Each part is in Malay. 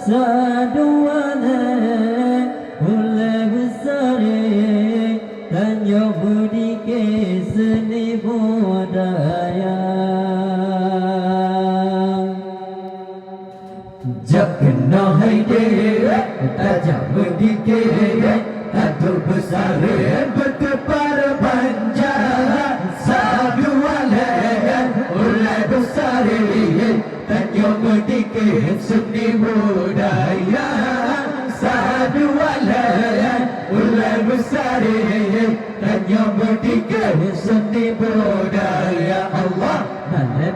Saduana oleh besare tanyo budi ke seni budaya Jakna haide tajam budi ke tatu besare bertepar panjang Saduana oleh besare tanyo budi ke seni budaya Saduana ulai besari tanyo berdikar seni budaya Allah Balai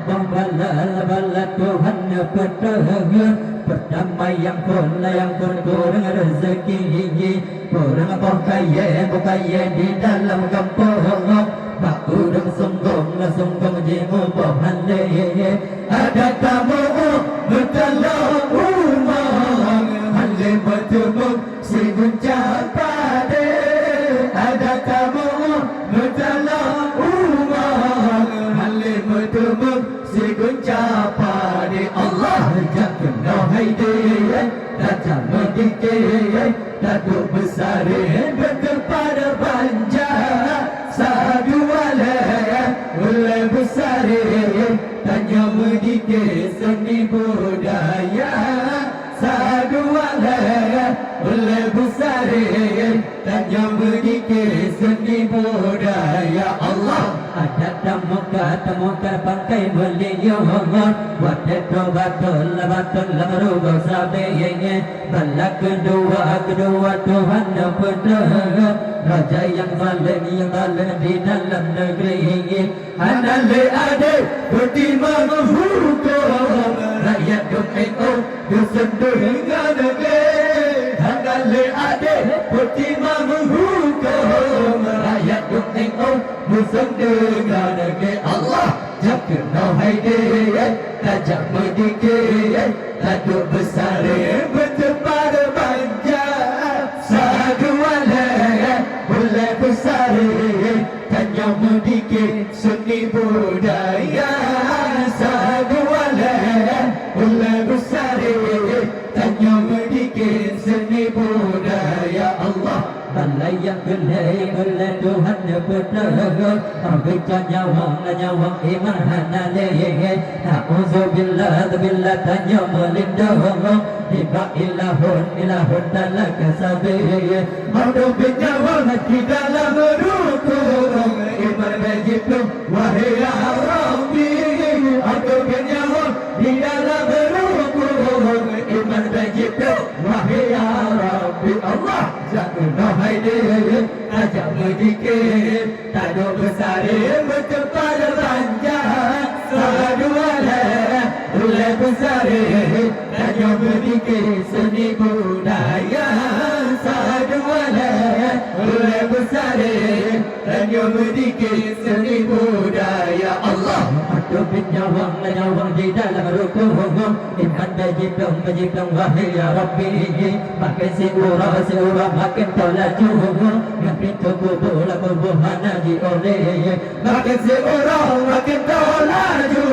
balai Tuhan pertengah perdamaian pun kurang rezeki kurang pokaye di dalam kampung Baku dan sungguh jimu bohane ada tamu bertolong rumah hale bertemu si guncang pade ada tamu bertolong rumah hale bertemu si guncang pade Allah jakna haide tajam medike datuk besar bertepar panjang Saduala ulai besar tanya medike seni budaya Saduala ulai besar tanya medike seni budaya Allah ada tamuka pakai beliau wadah batul lamru sabenya balak kedua Tuhan pedang Raja yang zalim di dalam negeri ini Hanale ade bertimang hukum Rakyat doa bersentuh dengan negeri Hanale ade bertimang hukum Rakyat doa bersentuh dengan negeri Allah jakna haide tajam medike taduk besar bertepar panjang Saduala ulai besar tanya medike seni budaya Saduala ulai besar tanya medike seni budaya Allah balai yang gelai oleh Tuhan pedang Arbitra nyawang iman hanale Na'udzubillah tanya melindung Iba ilahun dalam kasabih Maudu bin nyawang di dalam rukun Iman wajibku wahai ya Rabbi Maudu bin nyawang di dalam rukun Iman wajibku wahai ya Rabbi Allah jakna haide tajam medike taduk besar bertepar panjang Saduala ulai besar tanya medike seni budaya Saduala ulai besar tanya medike seni budaya Allah Aduh bin nyawang di dalam rukun Iman wajibkan wahai ya Rabbi makin si urah makin tolaju yang pintu kubur hanaji oleh makin si urah makin tolaju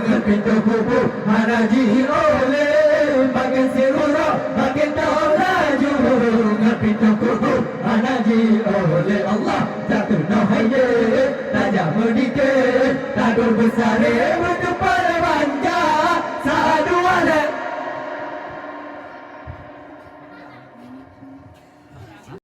yang pintu kubur hanaji oleh makin si urah makin tolaju yang pintu kubur hanaji oleh Allah jakna haide tajam medike taduk besar